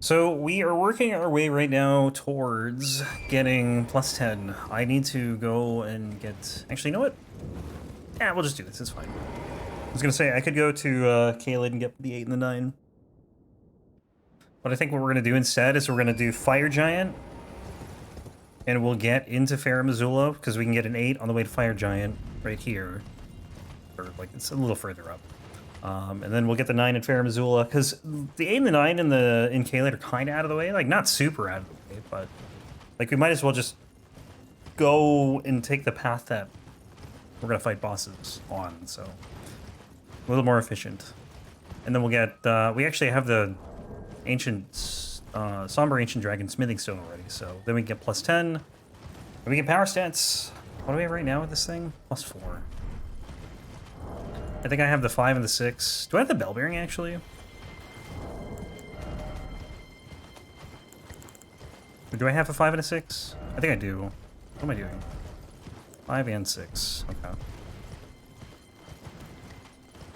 So we are working our way right now towards getting plus 10. I need to go and get... Actually, you know what? Yeah, we'll just do this. It's fine. I was going to say, I could go to Caelid and get the 8 and the 9. But I think what we're going to do instead is we're going to do Fire Giant. And we'll get into Farum Azula, because we can get an 8 on the way to Fire Giant right here. Or, like, it's a little further up. And then we'll get the 9 in Farum Azula, because the 8 and the 9 in Caelid are kind of out of the way. Like, not super out of the way, but... Like, we might as well just go and take the path that we're going to fight bosses on, so... A little more efficient. And then we'll get... we actually have the ancient... Somber Ancient Dragon Smithing Stone already, so then we get plus 10. And we get power stats. What do we have right now with this thing? Plus 4. I think I have the 5 and the 6. Do I have the bell bearing, actually? Or do I have a 5 and a 6? I think I do. What am I doing? 5 and 6. Okay.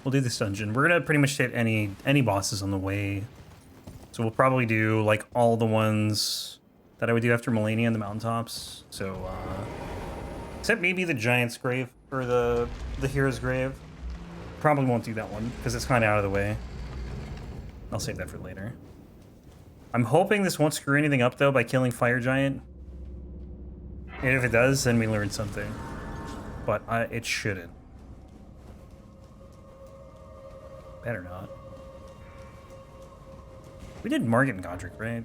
We'll do this dungeon. We're gonna pretty much hit any bosses on the way. So we'll probably do, like, all the ones that I would do after Melania and the Mountaintops. So, except maybe the Giant's Grave, or the Hero's Grave. Probably won't do that one, because it's kind of out of the way. I'll save that for later. I'm hoping this won't screw anything up, though, by killing Fire Giant. And if it does, then we learn something. But it shouldn't. Better not. We did Margit and Godric, right?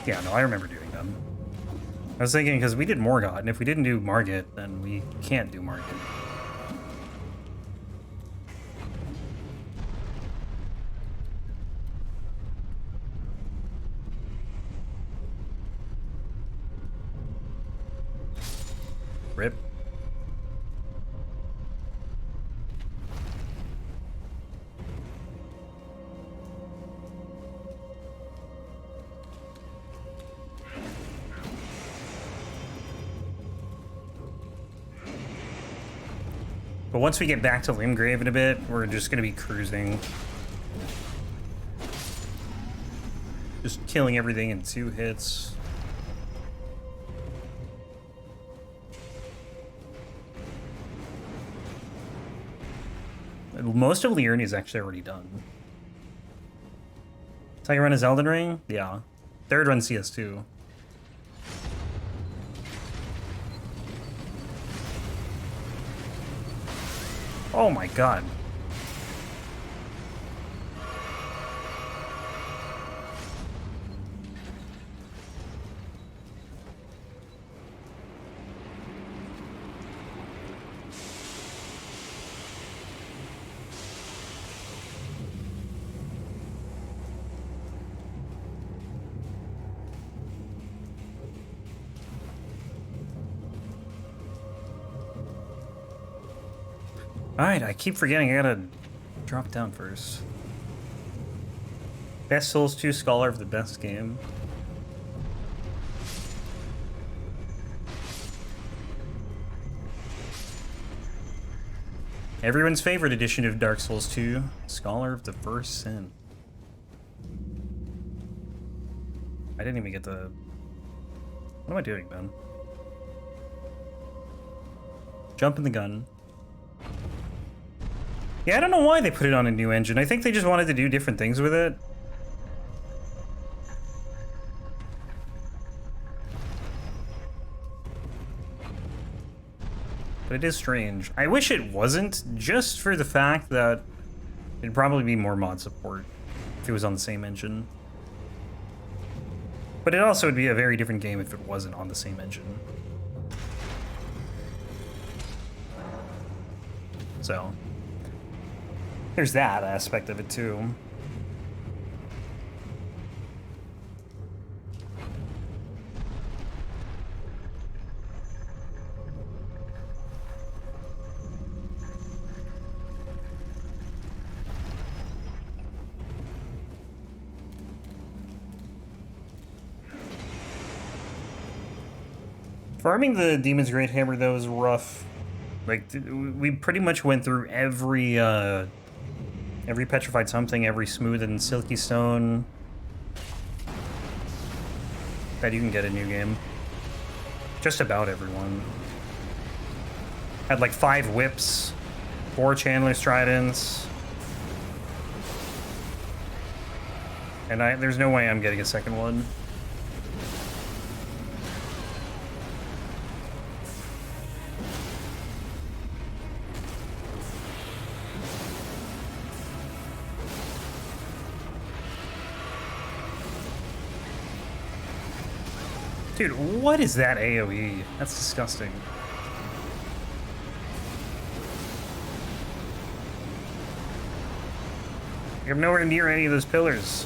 Yeah, no, I remember doing them. I was thinking, because we did Morgott, and if we didn't do Margit, then we can't do Margit. Rip. But once we get back to Limgrave in a bit, we're just going to be cruising. Just killing everything in 2 hits. Most of Liurnia is actually already done. Second run is Elden Ring? Yeah. Third run CS2. Oh my god. Alright, I keep forgetting I gotta drop down first. Best Souls 2 Scholar of the best game. Everyone's favorite edition of Dark Souls 2, Scholar of the First Sin. I didn't even get the... What am I doing, man? Jumping the gun. Yeah, I don't know why they put it on a new engine. I think they just wanted to do different things with it. But it is strange. I wish it wasn't, just for the fact that it'd probably be more mod support if it was on the same engine. But it also would be a very different game if it wasn't on the same engine. So... there's that aspect of it, too. Farming the Demon's Great Hammer, though, is rough. Like, we pretty much went through every Every petrified something, every smooth and silky stone. Bet you can get a new game. Just about everyone. Had like 5 whips, 4 Chandler's Tridents. And there's no way I'm getting a second one. Dude, what is that AoE? That's disgusting. I'm nowhere near any of those pillars.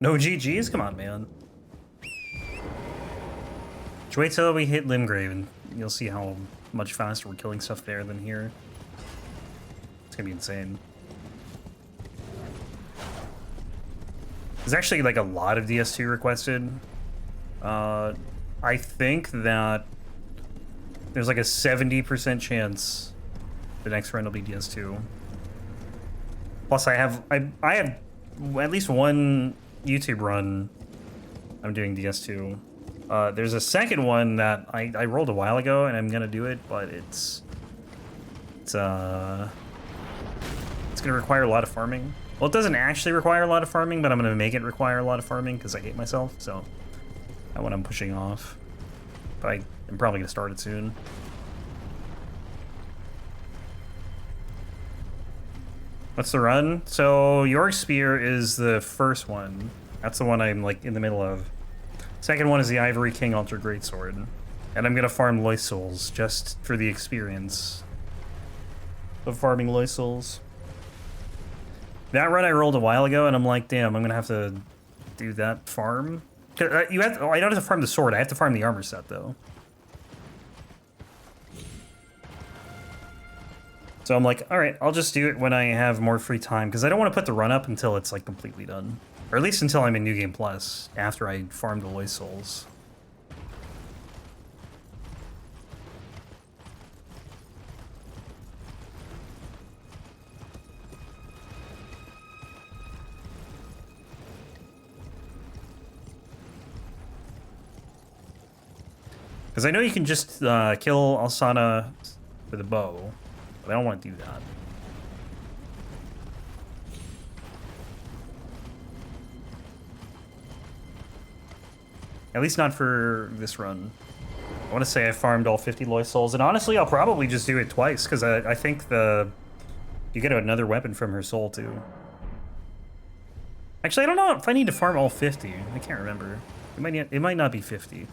No GGs? Come on, man. Just wait till we hit Limgrave and you'll see how much faster we're killing stuff there than here. It's gonna be insane. There's actually like a lot of DS2 requested. I think that there's like a 70% chance the next run will be DS2. Plus I have at least one YouTube run I'm doing DS2. There's a second one that I rolled a while ago and I'm gonna do it, but it's gonna require a lot of farming. Well, it doesn't actually require a lot of farming, but I'm gonna make it require a lot of farming because I hate myself, so that one I'm pushing off. But I'm probably gonna start it soon. What's the run? So York Spear is the first one. That's the one I'm like in the middle of. Second one is the Ivory King Altar Greatsword. And I'm gonna farm Loy Souls just for the experience of farming Loy Souls. That run I rolled a while ago and I'm like, damn, I'm gonna have to do that farm. I don't have to farm the sword, I have to farm the armor set though. So I'm like, all right, I'll just do it when I have more free time, because I don't want to put the run up until it's like completely done. Or at least until I'm in New Game Plus, after I farm the Loy Souls. Because I know you can just kill Alsana with a bow. I don't want to do that. At least not for this run. I want to say I farmed all 50 Loy Souls, and honestly, I'll probably just do it twice, because I think you get another weapon from her soul, too. Actually, I don't know if I need to farm all 50. I can't remember. It might not be 50.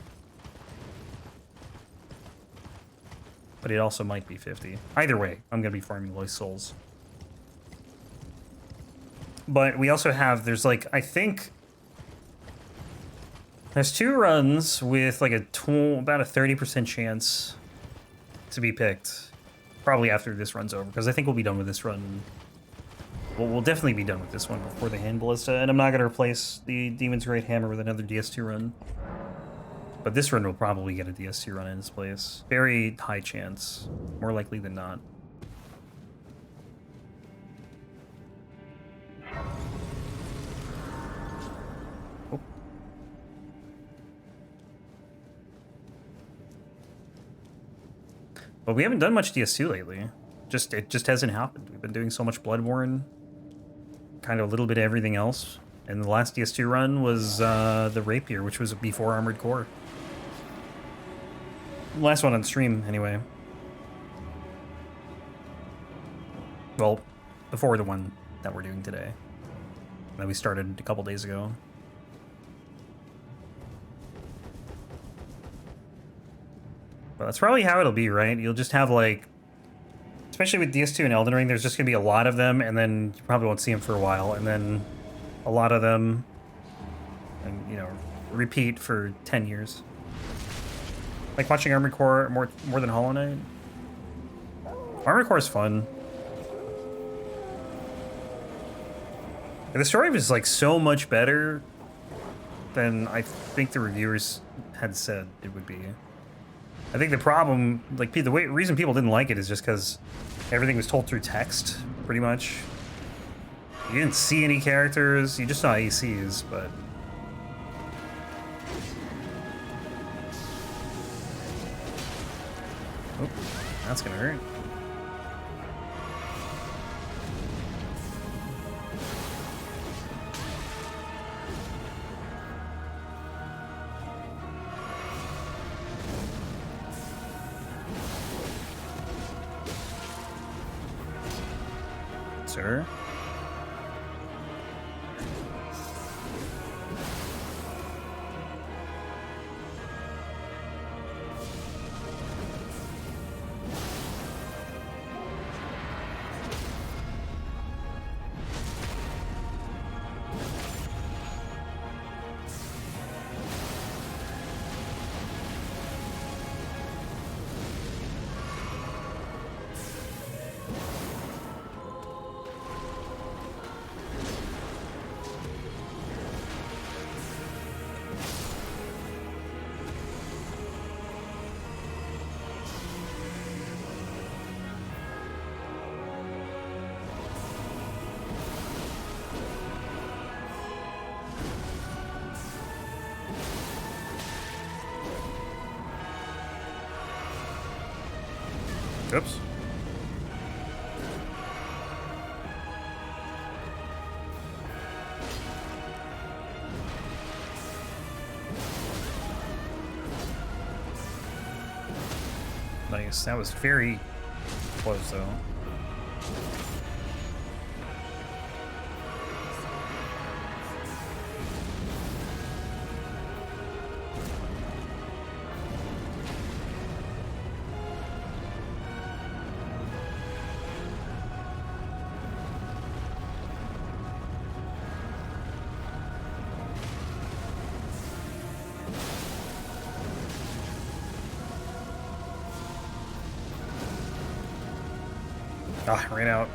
But it also might be 50. Either way, I'm going to be farming Loy Souls. But we also have, there's like, I think... There's 2 runs with like about a 30% chance to be picked. Probably after this run's over, because I think we'll be done with this run. Well, we'll definitely be done with this one before the Hand Ballista, and I'm not going to replace the Demon's Great Hammer with another DS2 run. But this run will probably get a DS2 run in its place. Very high chance. More likely than not. Oh. But we haven't done much DS2 lately. It just hasn't happened. We've been doing so much Bloodborne. Kind of a little bit of everything else. And the last DS2 run was the Rapier, which was before Armored Core. Last one on stream, anyway. Well, before the one that we're doing today. That we started a couple days ago. But that's probably how it'll be, right? You'll just have, like... Especially with DS2 and Elden Ring, there's just gonna be a lot of them, and then you probably won't see them for a while, and then a lot of them, and, you know, repeat for 10 years. Like watching Armored Core more than Hollow Knight? Armored Core is fun. And the story was like so much better than I think the reviewers had said it would be. I think the problem, like the reason people didn't like it is just because everything was told through text, pretty much. You didn't see any characters, you just saw ACs, but... Oh, that's gonna hurt. Sir? Oops. Nice. That was very close, though. Ah, ran out.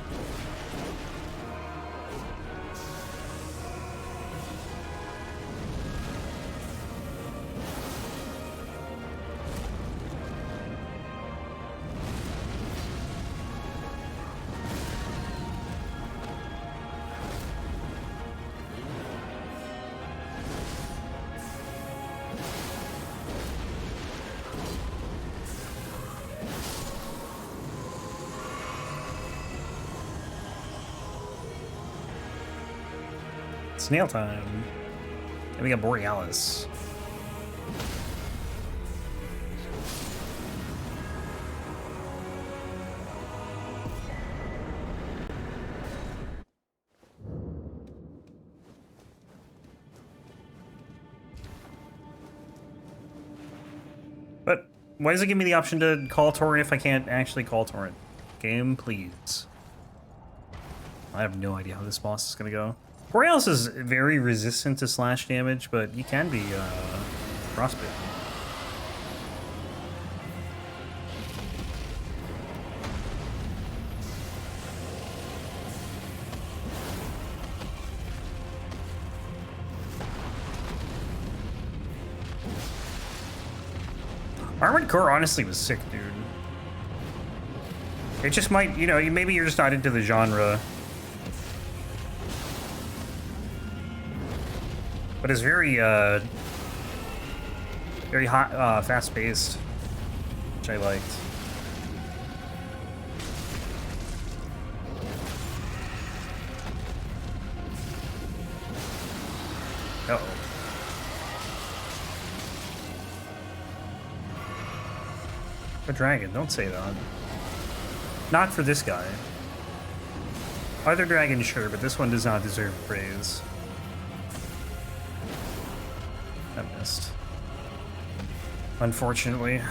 Snail time. And we got Borealis. But why does it give me the option to call Torrent if I can't actually call Torrent? Game, please. I have no idea how this boss is gonna go. Borealis is very resistant to slash damage, but you can be frostbitten. Armored Core honestly was sick, dude. It just might, you know, maybe you're just not into the genre. But it's very, very hot, fast-paced, which I liked. Uh-oh. A dragon, don't say that. Not for this guy. Other dragons, sure, but this one does not deserve praise. I missed. Unfortunately.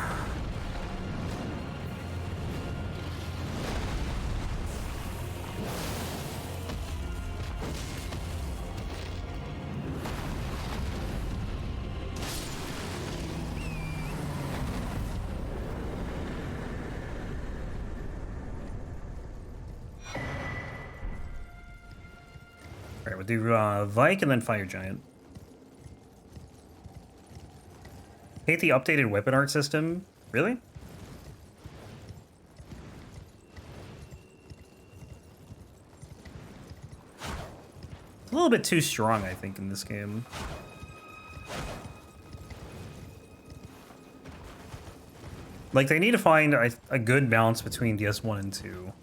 Alright, we'll do Vyke and then Fire Giant. Hate the updated weapon art system. Really? It's a little bit too strong, I think, in this game. Like, they need to find a good balance between DS1 and 2.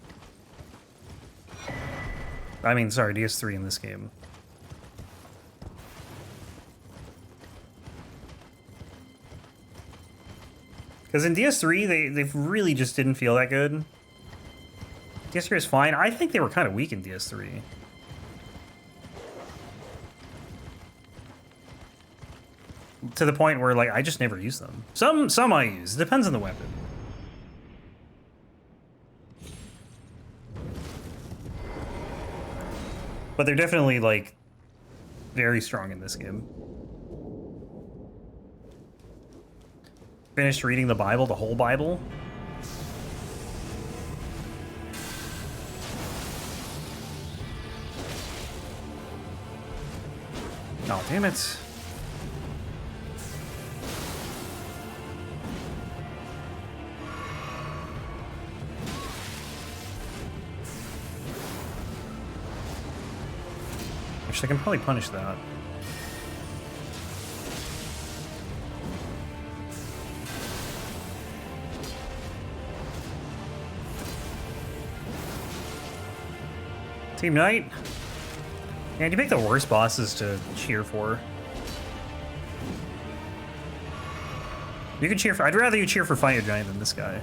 I mean, sorry, DS3 in this game. Because in DS3, they really just didn't feel that good. DS3 is fine. I think they were kind of weak in DS3. To the point where, like, I just never use them. Some I use. It depends on the weapon. But they're definitely, like, very strong in this game. Finished reading the Bible, the whole Bible. Oh, damn it. I can probably punish that. Team Knight? Man, you pick the worst bosses to cheer for. You can cheer for... I'd rather you cheer for Fire Giant than this guy.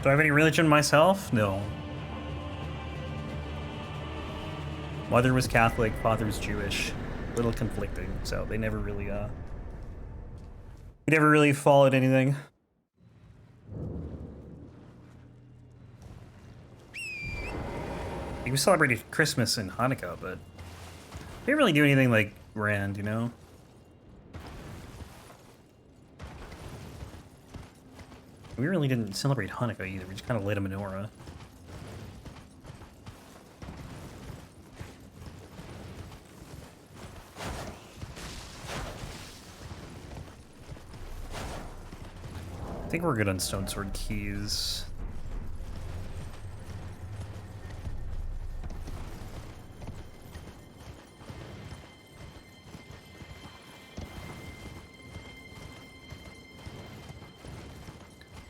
Do I have any religion myself? No. Mother was Catholic, father was Jewish. A little conflicting, so they never really, we never really followed anything. We celebrated Christmas and Hanukkah, but we didn't really do anything, like, grand, you know? We really didn't celebrate Hanukkah either. We just kind of lit a menorah. I think we're good on Stonesword keys.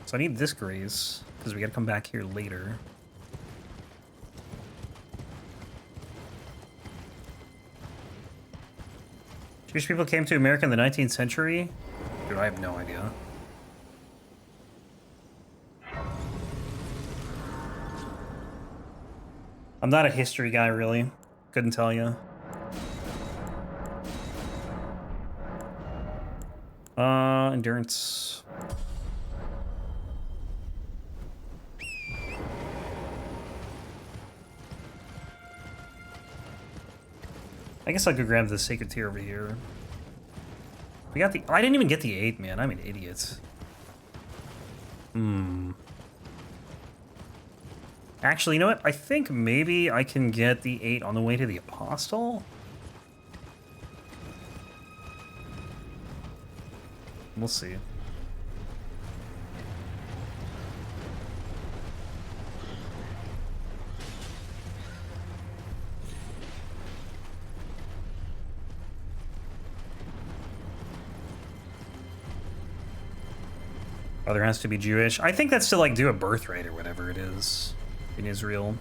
So I need this grace, because we gotta come back here later. Jewish people came to America in the 19th century? Dude, I have no idea. I'm not a history guy, really. Couldn't tell you. Endurance. I guess I could grab the Sacred Tear over here. We got the... I didn't even get the 8, man. I'm an idiot. Actually, you know what? I think maybe I can get the 8 on the way to the Apostle? We'll see. Oh, there has to be Jewish. I think that's to, like, do a birthright or whatever it is in Israel.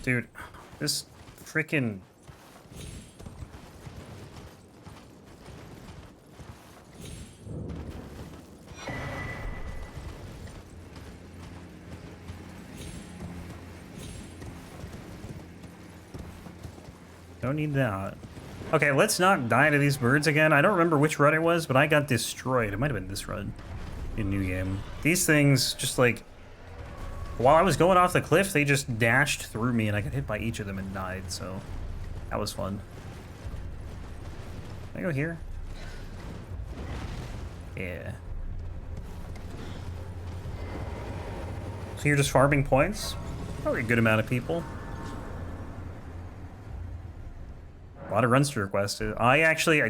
Dude, this frickin'... Don't need that. Okay, let's not die to these birds again. I don't remember which run it was, but I got destroyed. It might have been this run. in New Game. These things just like, while I was going off the cliff, they just dashed through me and I got hit by each of them and died, so that was fun. Can I go here? Yeah. So you're just farming points? Probably a good amount of people. A lot of runs to request. I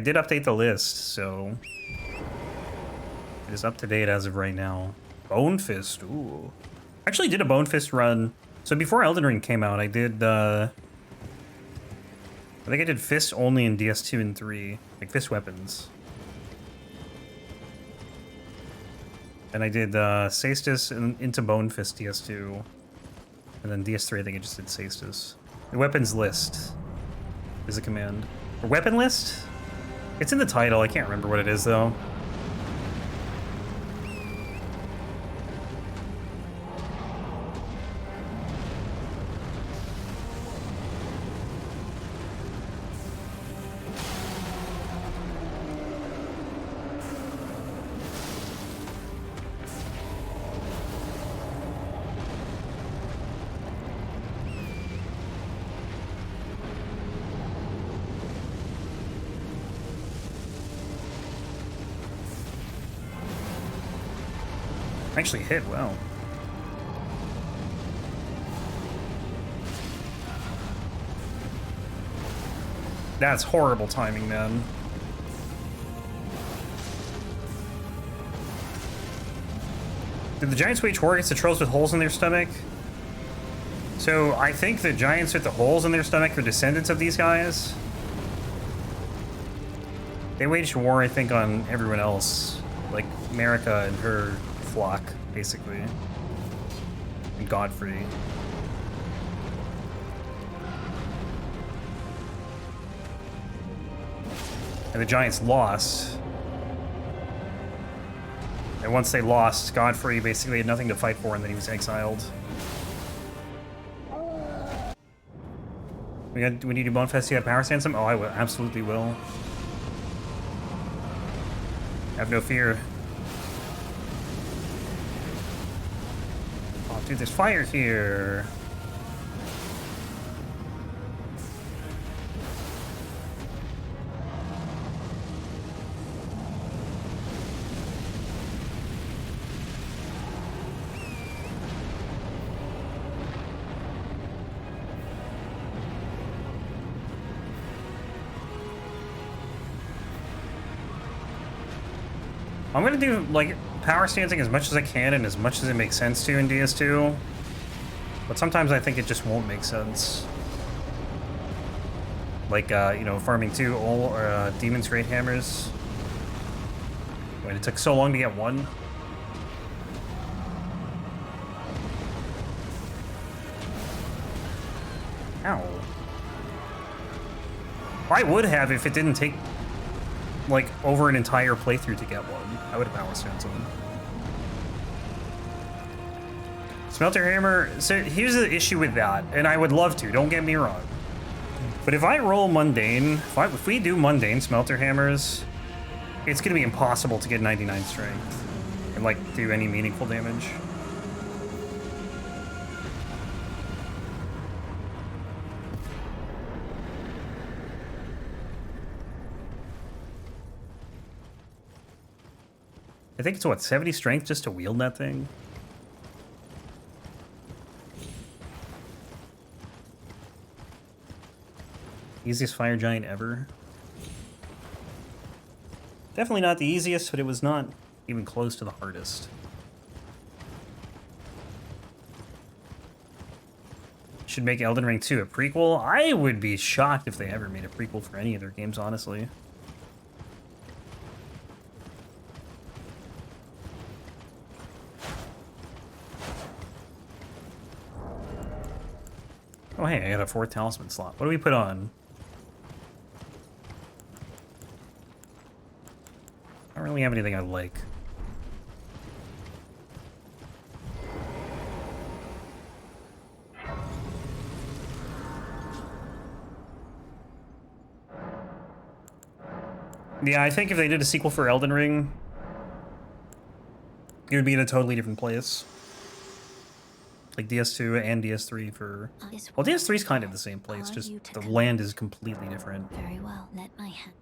did update the list, so it is up to date as of right now. Bone Fist, ooh. Actually did a Bone Fist run. So before Elden Ring came out, I did, I think I did Fist only in DS2 and 3, like Fist weapons. And I did Cestus into Bone Fist DS2. And then DS3, I think I just did Cestus. The weapons list is a command. Or weapon list? It's in the title, I can't remember what it is though. Actually hit, wow. That's horrible timing, man. Did the giants wage war against the trolls with holes in their stomach? So I think the giants with the holes in their stomach are descendants of these guys. They waged war, I think, on everyone else. Like America and her flock, basically. And Godfrey. And the giants lost. And once they lost, Godfrey basically had nothing to fight for and then he was exiled. We need to do Bonefest to get Power Stance him? Oh, I will, absolutely will. Have no fear. Oh, dude, there's fire here. I'm gonna do, like, power stancing as much as I can and as much as it makes sense to in DS2. But sometimes I think it just won't make sense. Like, you know, farming 2 Demon's Great Hammers. Wait, it took so long to get one? Ow. I would have if it didn't take, like, over an entire playthrough to get one. I would have power stance him. Smelter Hammer, so here's the issue with that, and I would love to, don't get me wrong. But if I roll Mundane, if we do Mundane Smelter Hammers, it's gonna be impossible to get 99 strength and, like, do any meaningful damage. I think it's, what, 70 strength just to wield that thing? Easiest fire giant ever. Definitely not the easiest, but it was not even close to the hardest. Should make Elden Ring 2 a prequel? I would be shocked if they ever made a prequel for any of their games, honestly. Oh, hey, I got a 4th talisman slot. What do we put on? I don't really have anything I like. Yeah, I think if they did a sequel for Elden Ring, It would be in a totally different place. Like DS2 and DS3 for... Well, DS3 is kind of the same place, just the land is completely different. Very well, let my hand.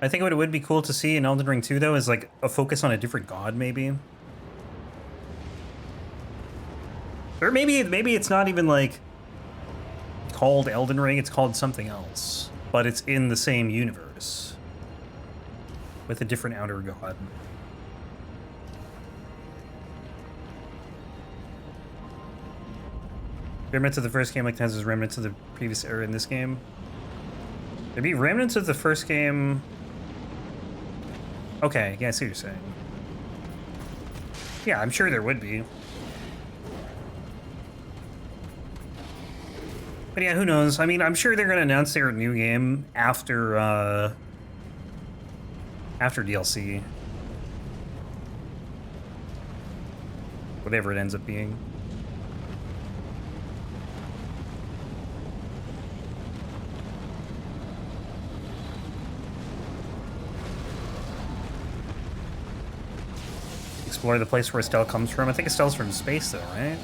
I think what it would be cool to see in Elden Ring 2, though, is like a focus on a different god, maybe. Or maybe it's not even like called Elden Ring, it's called something else. But it's in the same universe. With a different outer god. Remnants of the first game like has remnants of the previous era in this game. There'd be remnants of the first game. Okay, yeah, I see what you're saying. Yeah, I'm sure there would be. But yeah, who knows? I mean, I'm sure they're gonna announce their new game after DLC. Whatever it ends up being. Explore the place where Estelle comes from. I think Estelle's from space, though, right?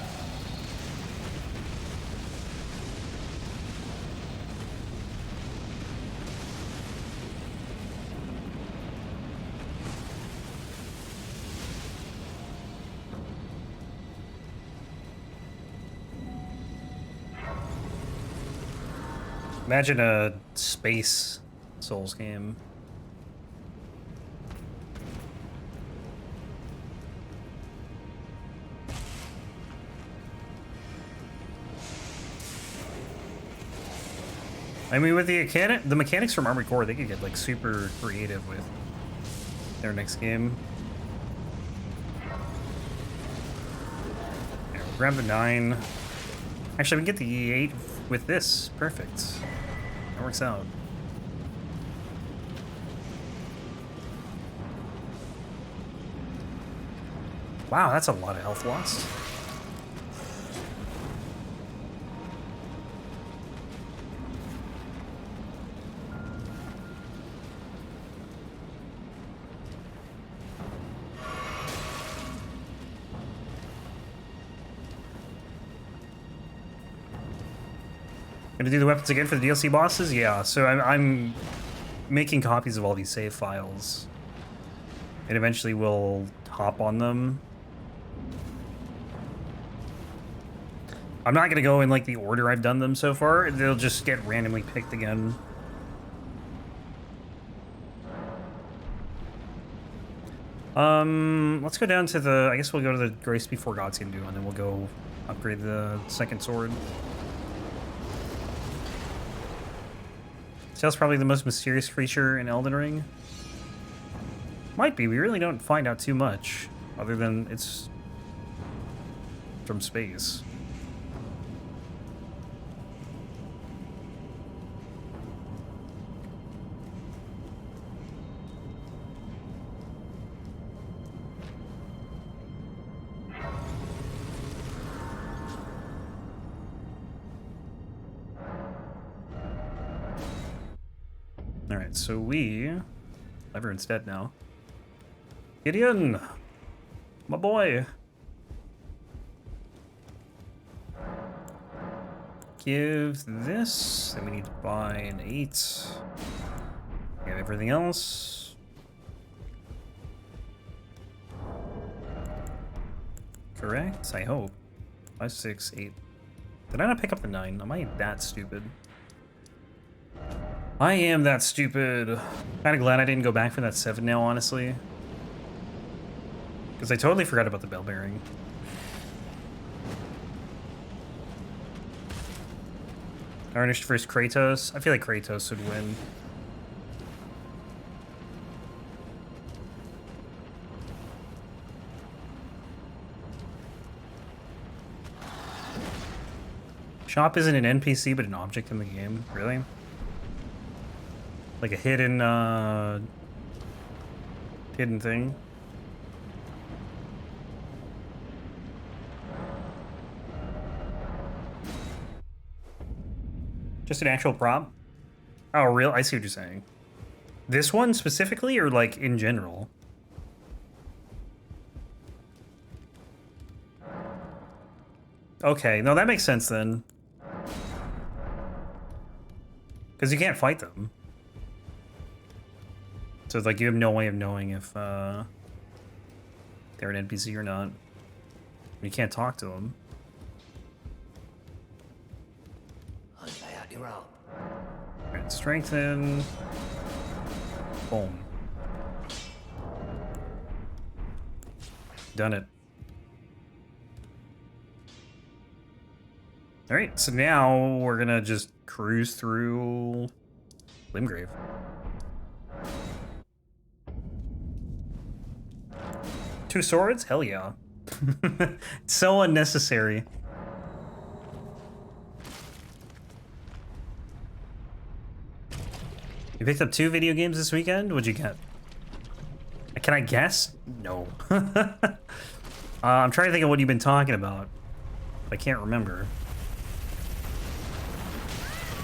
Imagine a space Souls game. I mean, with the mechanics from Armored Core, they could get like super creative with their next game. Yeah, we'll grab the 9. Actually, we can get the 8 with this. Perfect. That works out. Wow, that's a lot of health lost. Gonna do the weapons again for the DLC bosses? Yeah, so I'm making copies of all these save files. And eventually we'll hop on them. I'm not gonna go in like the order I've done them so far. They'll just get randomly picked again. Let's go down to the... I guess we'll go to the Grace Before Godskin do, and then we'll go upgrade the second sword. Snail's probably the most mysterious creature in Elden Ring. Might be. We really don't find out too much, other than it's from space. Alright, so everyone's dead now. Gideon! My boy! Give this, then we need to buy an 8. We have everything else. Correct, I hope. 5, 6, 8. Did I not pick up the 9? Am I that stupid? I am that stupid. Kind of glad I didn't go back for that 7 now, honestly. Because I totally forgot about the bell bearing. Tarnished versus Kratos. I feel like Kratos would win. Shop isn't an NPC, but an object in the game. Really? Like a hidden thing. Just an actual prop? Oh, real? I see what you're saying. This one specifically, or like in general? Okay, no, that makes sense then. Because you can't fight them. So it's like you have no way of knowing if they're an NPC or not. You can't talk to them. Alright, strengthen. Boom. Done it. Alright, so now we're gonna just cruise through Limgrave. Two swords? Hell yeah. So unnecessary. You picked up 2 video games this weekend? What'd you get? Can I guess? No. I'm trying to think of what you've been talking about. I can't remember.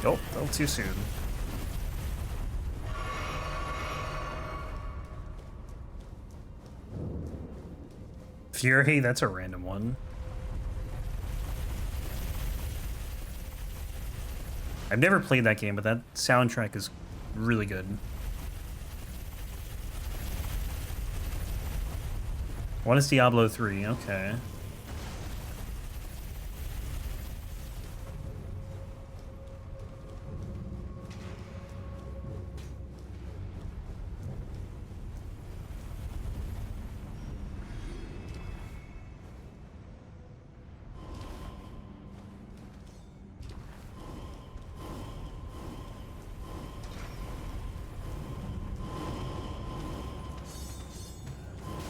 Oh, a little too soon. Fury, that's a random one. I've never played that game, but that soundtrack is really good. One is Diablo 3, okay.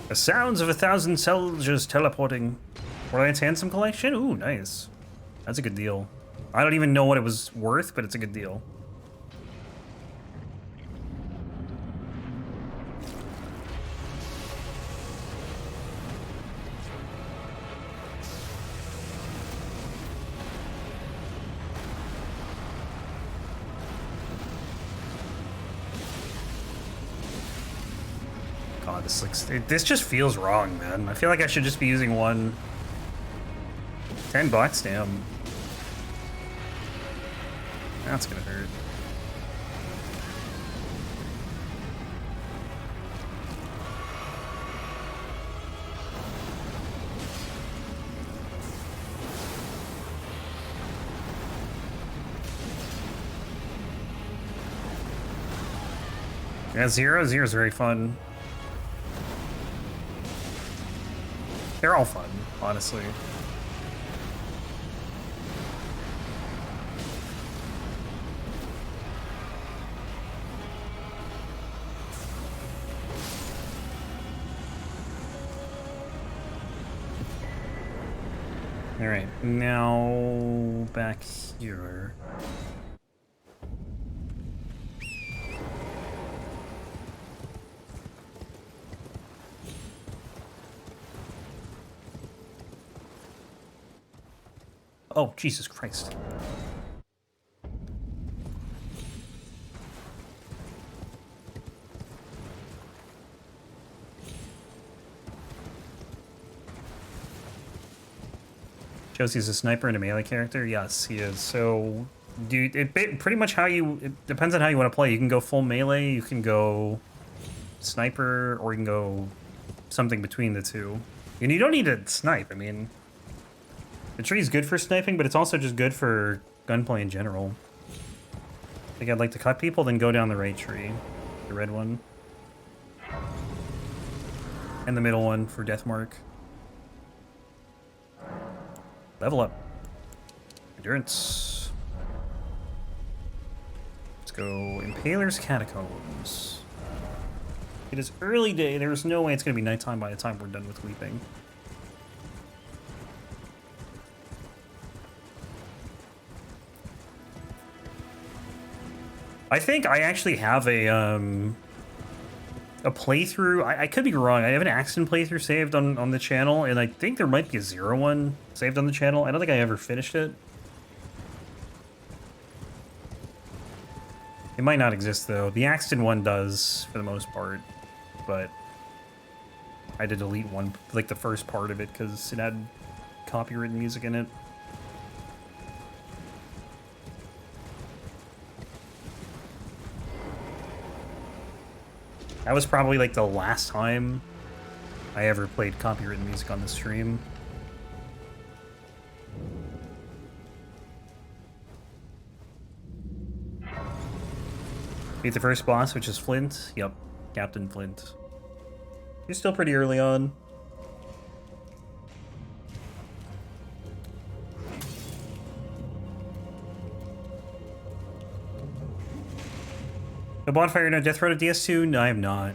The sounds of 1,000 soldiers teleporting. Reliance Handsome Collection? Ooh, nice. That's a good deal. I don't even know what it was worth, but it's a good deal. God, this just feels wrong, man. I feel like I should just be using one. $10, damn. That's gonna hurt. Yeah, Zero's very fun. They're all fun, honestly. All right, now back here. Oh, Jesus Christ. Josie's a sniper and a melee character? Yes, he is. So, pretty much how it depends on how you want to play. You can go full melee, you can go sniper, or you can go something between the two. And you don't need to snipe, I mean... The tree's good for sniping, but it's also just good for gunplay in general. I think I'd like to cut people, then go down the right tree. The red one. And the middle one for Deathmark. Level up. Endurance. Let's go Impaler's Catacombs. It is early day. There's no way it's going to be nighttime by the time we're done with weeping. I think I actually have a playthrough. I could be wrong. I have an accident playthrough saved on the channel, and I think there might be a 0 one saved on the channel. I don't think I ever finished it. It might not exist though. The Axton one does for the most part, but I had to delete one, like the first part of it, because it had copyrighted music in it. That was probably like the last time I ever played copyrighted music on the stream. Beat the first boss, which is Flint. Yep, Captain Flint. He's still pretty early on. No bonfire, no death road of DS2? No, I have not.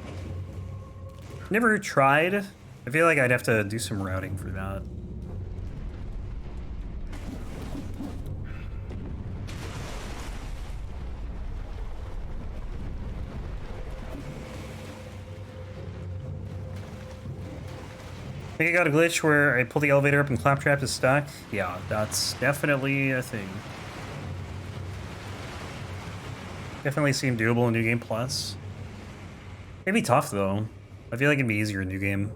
Never tried. I feel like I'd have to do some routing for that. I think I got a glitch where I pull the elevator up and Claptrap is stuck. Yeah, that's definitely a thing. Definitely seemed doable in New Game Plus. It'd be tough though. I feel like it'd be easier in New Game.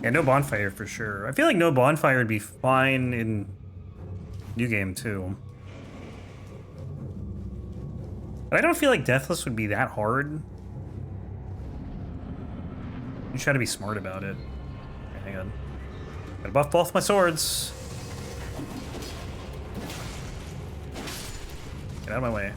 Yeah, no bonfire for sure. I feel like no bonfire would be fine in New Game too. But I don't feel like Deathless would be that hard. You try to be smart about it. Okay, hang on. Gotta buff both my swords. Get out of my way.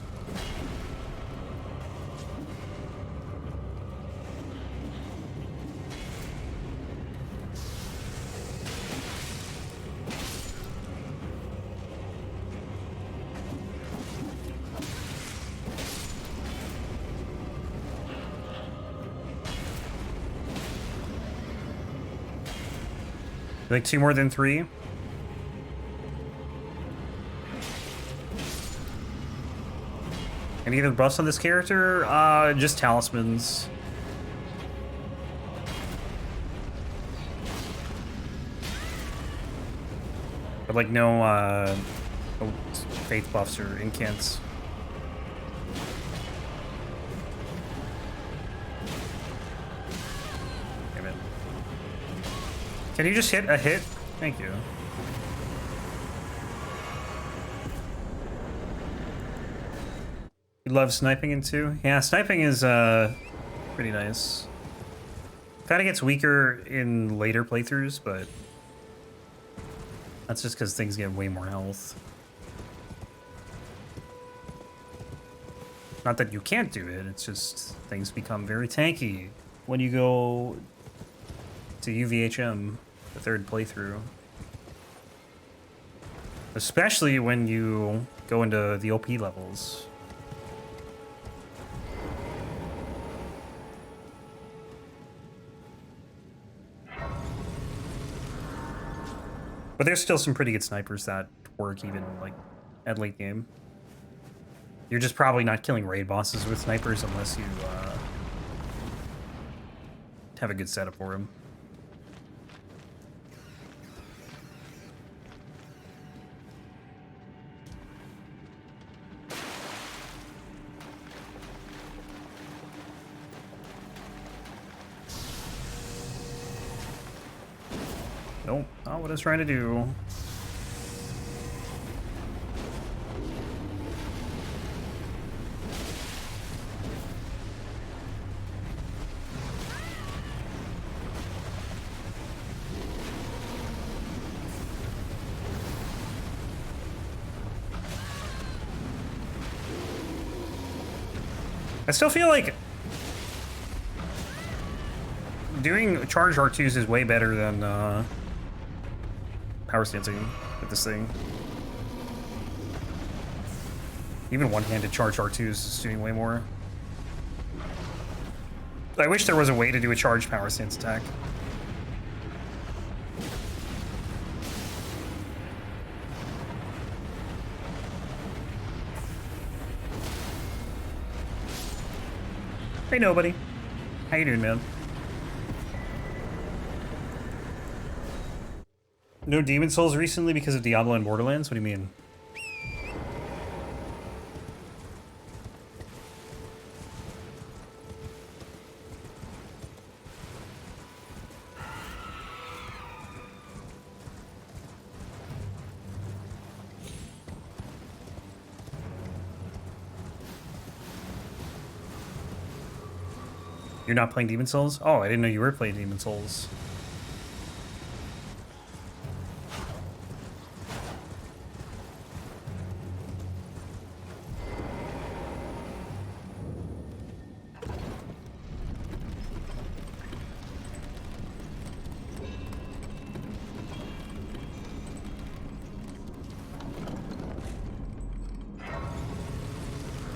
Like 2 more than 3? Any other buffs on this character? Just talismans. But like no faith buffs or incants. Can you just hit a hit? Thank you. You love sniping in 2? Yeah, sniping is pretty nice. Kinda gets weaker in later playthroughs, but that's just because things get way more health. Not that you can't do it, it's just things become very tanky when you go to UVHM. The third playthrough. Especially when you go into the OP levels. But there's still some pretty good snipers that work even like at late game. You're just probably not killing raid bosses with snipers unless you have a good setup for them. Nope, not what I was trying to do. I still feel like doing charge R2s is way better than power stancing with this thing. Even one-handed charge R2s is doing way more. I wish there was a way to do a charged power stance attack. Hey, nobody. How you doing, man? No Demon Souls recently because of Diablo and Borderlands? What do you mean? You're not playing Demon Souls? Oh, I didn't know you were playing Demon Souls.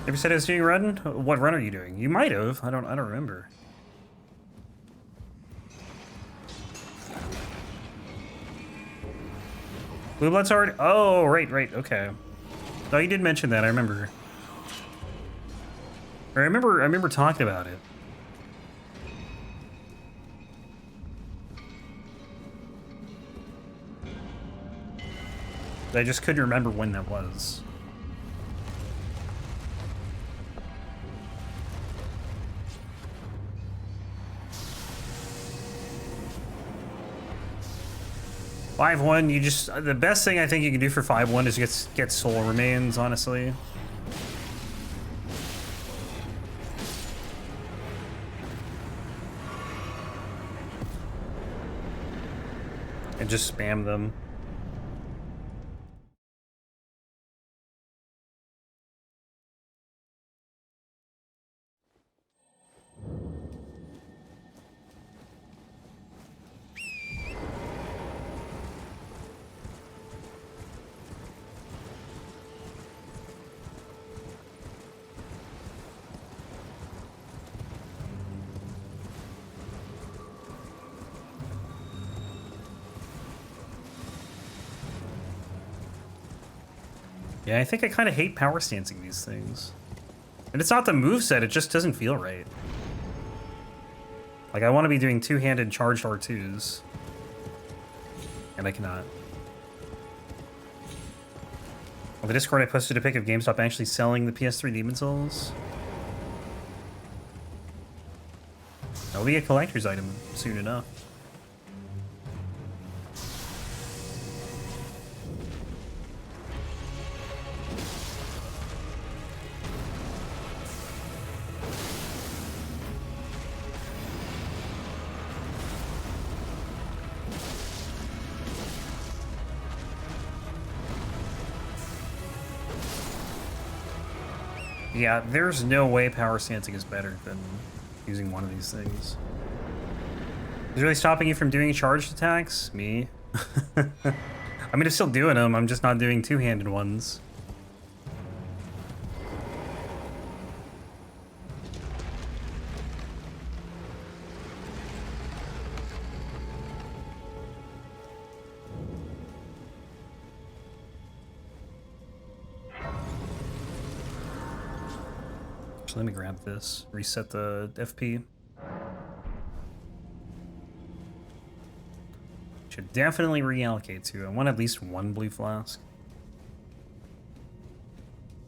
Have you said I was doing a run? What run are you doing? You might have. I don't remember. Blue Blood Sword? Oh, right, okay. Oh, you did mention that, I remember. I remember talking about it. I just couldn't remember when that was. Five-1, you just the best thing I think you can do for 5-1 is get soul remains, honestly. And just spam them. Yeah, I think I kind of hate power stancing these things. And it's not the moveset, it just doesn't feel right. Like, I want to be doing two-handed charged R2s. And I cannot. On the Discord, I posted a pic of GameStop actually selling the PS3 Demon Souls. That'll be a collector's item soon enough. Yeah, there's no way power stancing is better than using one of these things. Is it really stopping you from doing charged attacks? Me? I mean, I'm still doing them, I'm just not doing two-handed ones. So let me grab this, reset the FP. Should definitely reallocate to. I want at least one blue flask.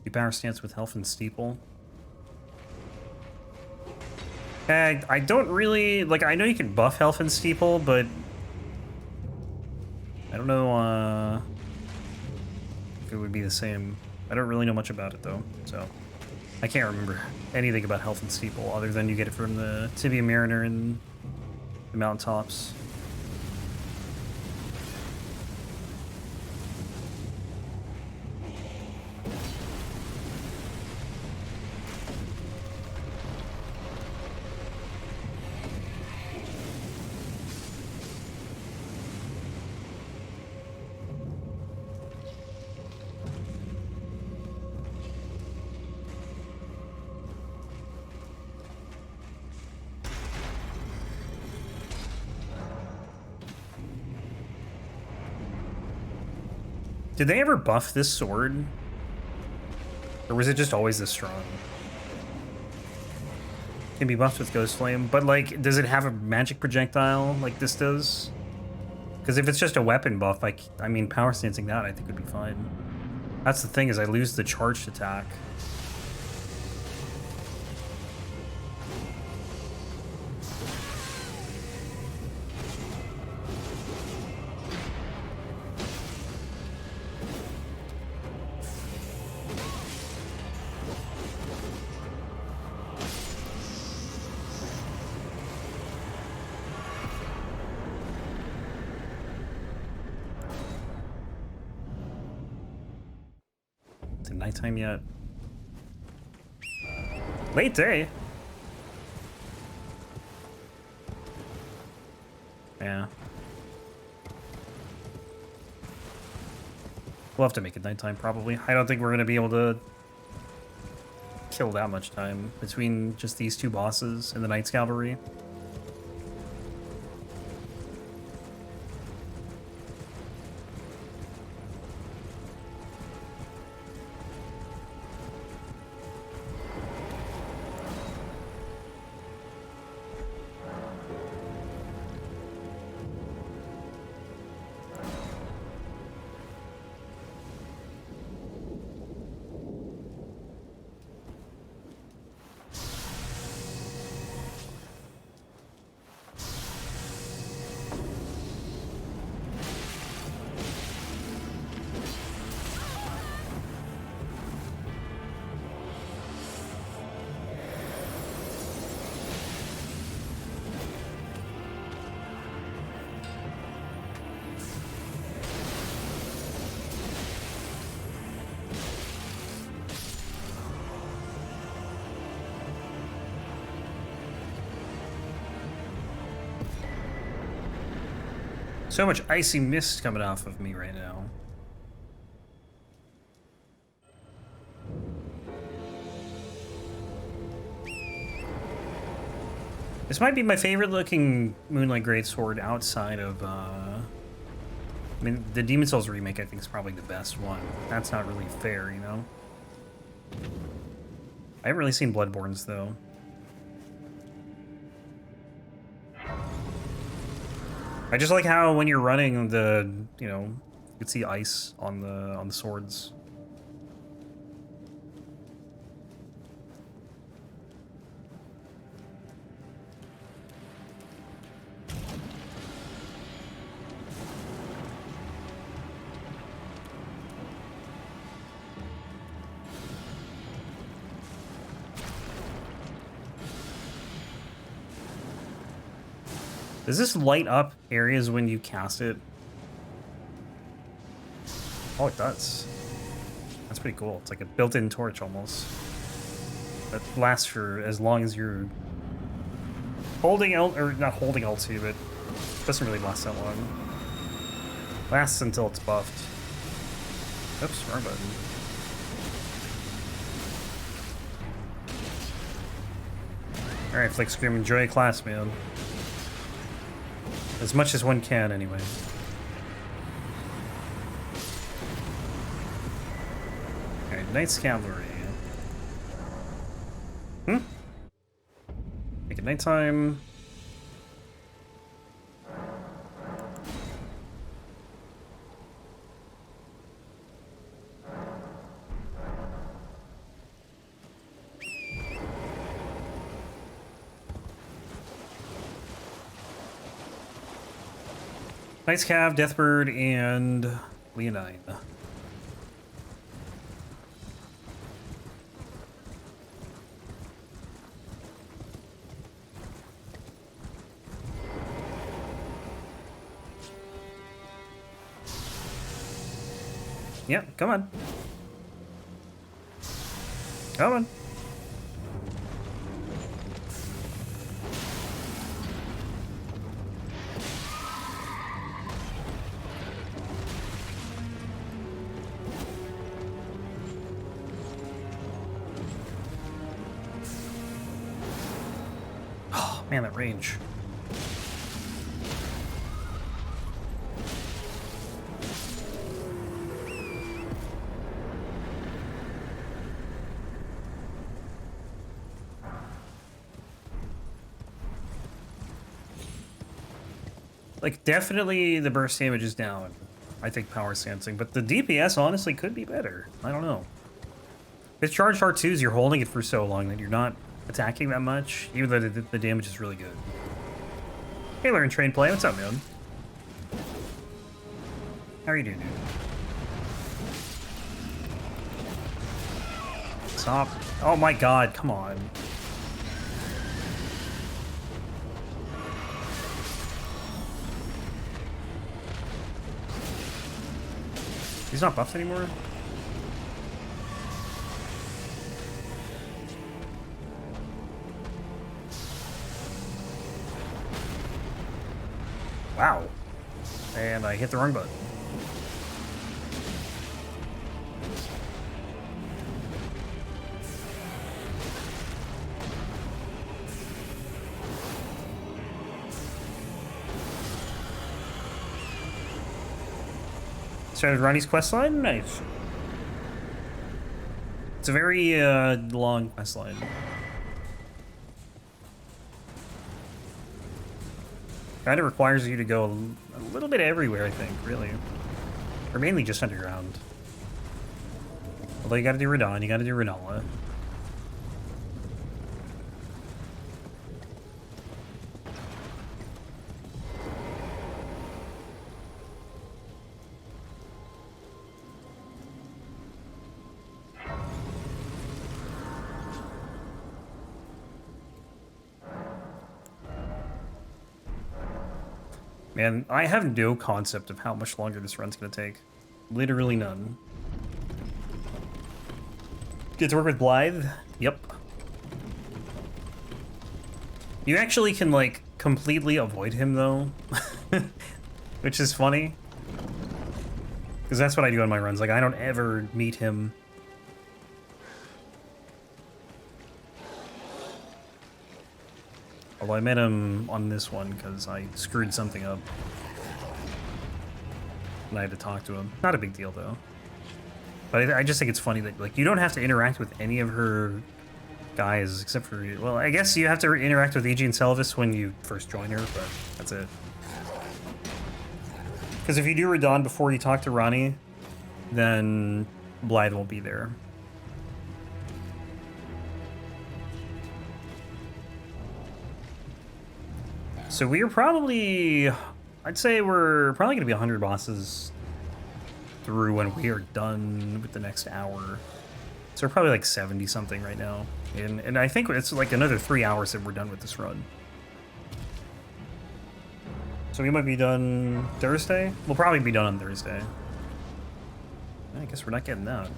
Do power stance with health and steeple. I don't really, like, I know you can buff health and steeple, but I don't know if it would be the same. I don't really know much about it though, so I can't remember anything about health and steeple other than you get it from the Tibia Mariner and the Mountaintops. Did they ever buff this sword? Or was it just always this strong? Can be buffed with Ghost Flame, but like, does it have a magic projectile like this does? Because if it's just a weapon buff, like, I mean, power stancing that I think would be fine. That's the thing, is I lose the charged attack. Is it nighttime yet? Late day. Yeah. We'll have to make it nighttime probably. I don't think we're gonna be able to kill that much time between just these two bosses and the Knight's Cavalry. So much icy mist coming off of me right now. This might be my favorite looking Moonlight Greatsword outside of, I mean, the Demon Souls remake I think is probably the best one. That's not really fair, you know? I haven't really seen Bloodborne's though. I just like how when you're running the, you know, you can see ice on the swords. Does this light up areas when you cast it? Oh, it does. That's pretty cool. It's like a built-in torch almost. That lasts for as long as you're holding L, or not holding L2, but it doesn't really last that long. Lasts until it's buffed. Oops, wrong button. Alright, Flick Scream, enjoy class, man. As much as one can, anyway. Alright, Knight's Cavalry. Make it nighttime. Knight's Cav, Deathbird, and Leonine. Yeah, come on. Come on. Man, that range. Like, definitely the burst damage is down. I think power stancing, but the DPS honestly could be better. I don't know. With charged R2s, you're holding it for so long that you're not attacking that much, even though the damage is really good. Hey, learn train play. What's up, man? How are you doing, dude? Stop. Oh my god, come on. He's not buffed anymore? Wow. And I hit the wrong button. Started Ronnie's questline? Nice. It's a very long questline. Kind of requires you to go a little bit everywhere, I think, really. Or mainly just underground. Although you gotta do Radon, you gotta do Renala. Man, I have no concept of how much longer this run's gonna take. Literally none. Get to work with Blythe? Yep. You actually can, like, completely avoid him, though. Which is funny. Because that's what I do on my runs. Like, I don't ever meet him. Although I met him on this one because I screwed something up. And I had to talk to him. Not a big deal, though. But I just think it's funny that, like, you don't have to interact with any of her guys except for... Well, I guess you have to interact with E.G. and Selvis when you first join her, but that's it. Because if you do Radon before you talk to Ronnie, then Blythe won't be there. So we're probably... I'd say we're probably going to be 100 bosses through when we are done with the next hour. So we're probably like 70-something right now. And I think it's like another 3 hours that we're done with this run. So we might be done Thursday? We'll probably be done on Thursday. I guess we're not getting that.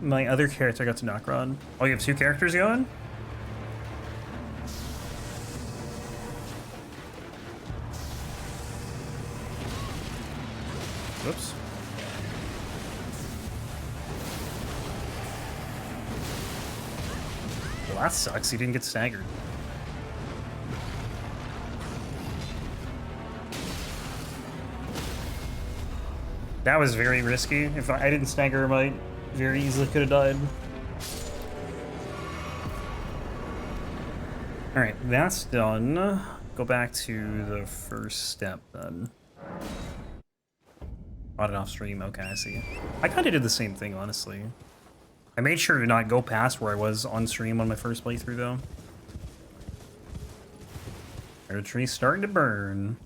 My other character got to knock Ron. Oh, you have 2 characters going? Whoops. Well, that sucks. He didn't get staggered. That was very risky. If I didn't stagger him, I very easily could have died. Alright, that's done. Go back to the first step then. On and off stream, okay, I see. I kind of did the same thing, honestly. I made sure to not go past where I was on stream on my first playthrough, though. Erdtree starting to burn.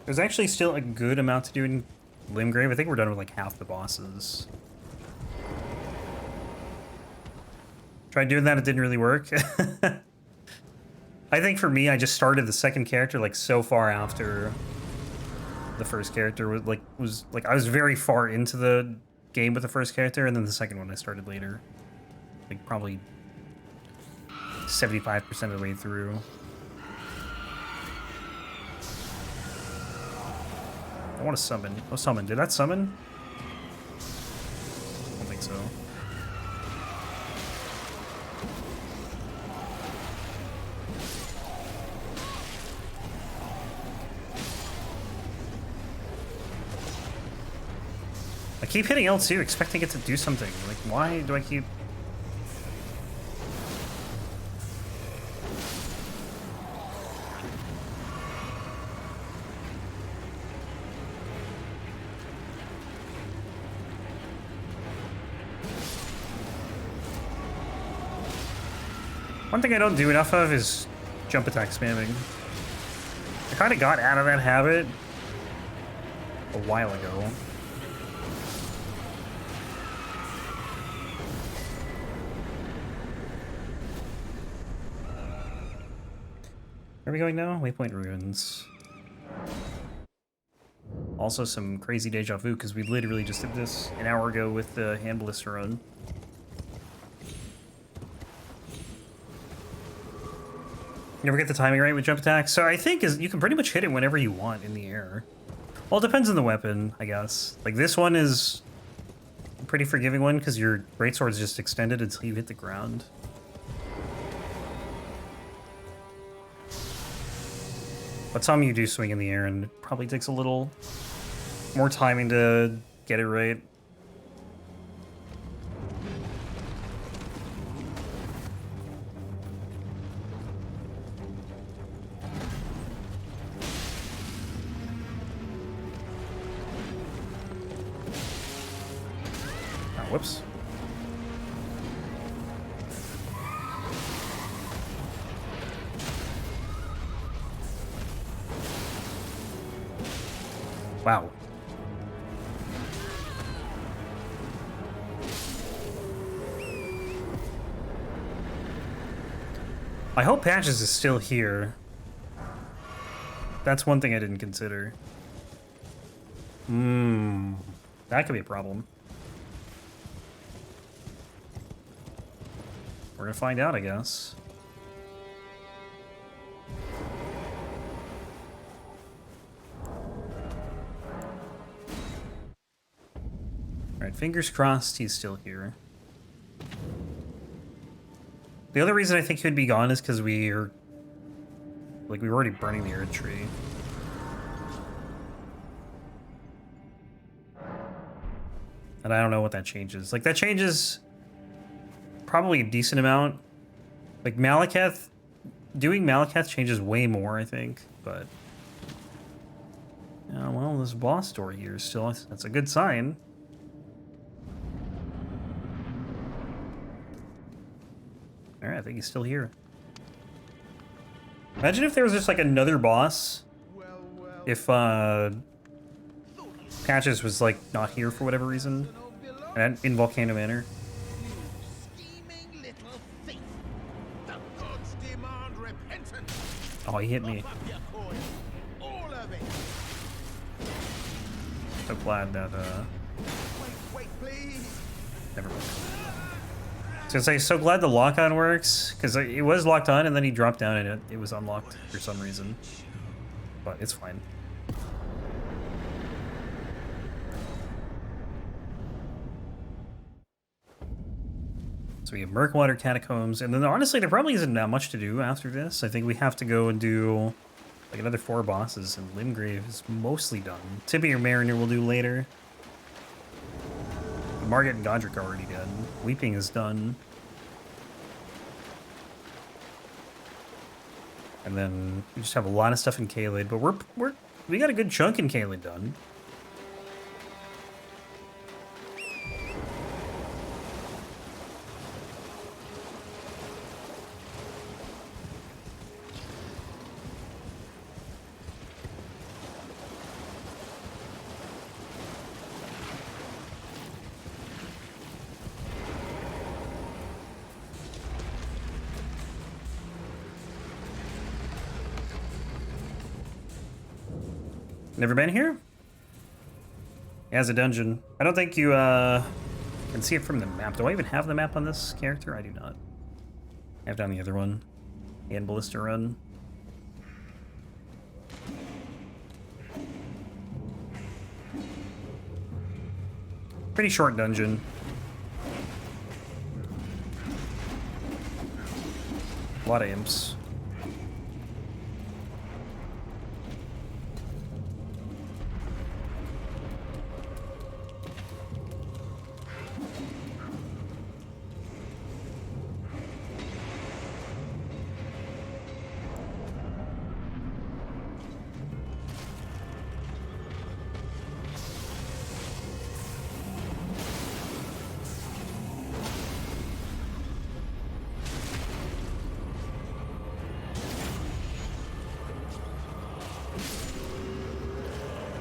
There's actually still a good amount to do in Limgrave. I think we're done with like half the bosses. Tried doing that, it didn't really work. I think for me, I just started the second character like so far after the first character was like I was very far into the game with the first character, and then the second one I started later. Like probably 75% of the way through. I want to summon. Oh, summon. Did that summon? I don't think so. I keep hitting L2 expecting it to do something. Like, why do I keep... One thing I don't do enough of is jump attack spamming. I kind of got out of that habit a while ago. Where are we going now? Waypoint Ruins. Also some crazy deja vu, because we literally just did this an hour ago with the Hand Ballista run. Never get the timing right with jump attacks. So I think you can pretty much hit it whenever you want in the air. Well, it depends on the weapon, I guess. Like this one is a pretty forgiving one because your Greatsword is just extended until you hit the ground. But some you do swing in the air, and it probably takes a little more timing to get it right. Oh, whoops. Wow. I hope Patches is still here. That's one thing I didn't consider. That could be a problem. We're gonna find out, I guess. Alright, fingers crossed he's still here. The other reason I think he'd be gone is because we were already burning the Erdtree. And I don't know what that changes. Like, that changes probably a decent amount. Like, Malekith, doing Malekith changes way more, I think, but... Yeah, well, this boss door here is still... That's a good sign. Alright, I think he's still here. Imagine if there was just like another boss. If Patches was like not here for whatever reason. And in Volcano Manor. Oh, he hit me. So glad that never mind. So it's like, so glad the lock-on works, because it was locked on and then he dropped down and it was unlocked for some reason. But it's fine. So we have Murkwater Catacombs, and then honestly there probably isn't that much to do after this. I think we have to go and do like another 4 bosses, and Limgrave is mostly done. Tibia Mariner we'll do later. Margit and Godric are already dead. Weeping is done. And then we just have a lot of stuff in Caelid, but we got a good chunk in Caelid done. Never been here? It has a dungeon. I don't think you can see it from the map. Do I even have the map on this character? I do not. I have down the other one. And Ballista Run. Pretty short dungeon. A lot of imps.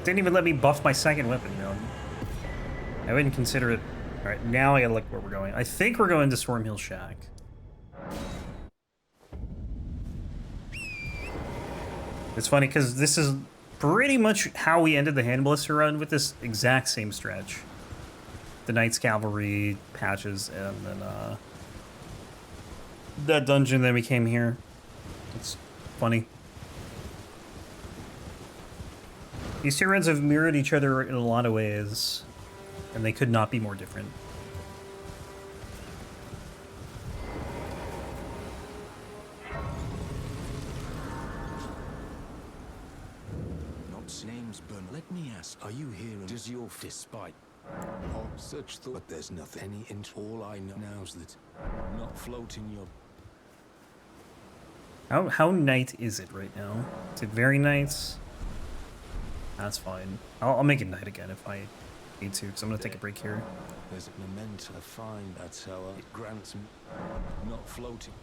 Didn't even let me buff my second weapon, you know. I wouldn't consider it. Alright, now I gotta look where we're going. I think we're going to Stormhill Shack. It's funny, because this is pretty much how we ended the Hand Ballista run with this exact same stretch. The Knights Cavalry patches, and then, that dungeon that we came here. It's funny. These two runs have mirrored each other in a lot of ways, and they could not be more different. Not names, burn. Let me ask, are you here? Does your despite of such thought? There's nothing. Any int. All I know now's that not floating your. How night is it right now? Is it very nice? That's fine. I'll make it night again if I need to, because I'm gonna take a break here. There's a memento. I find that tower. It grants me not floating.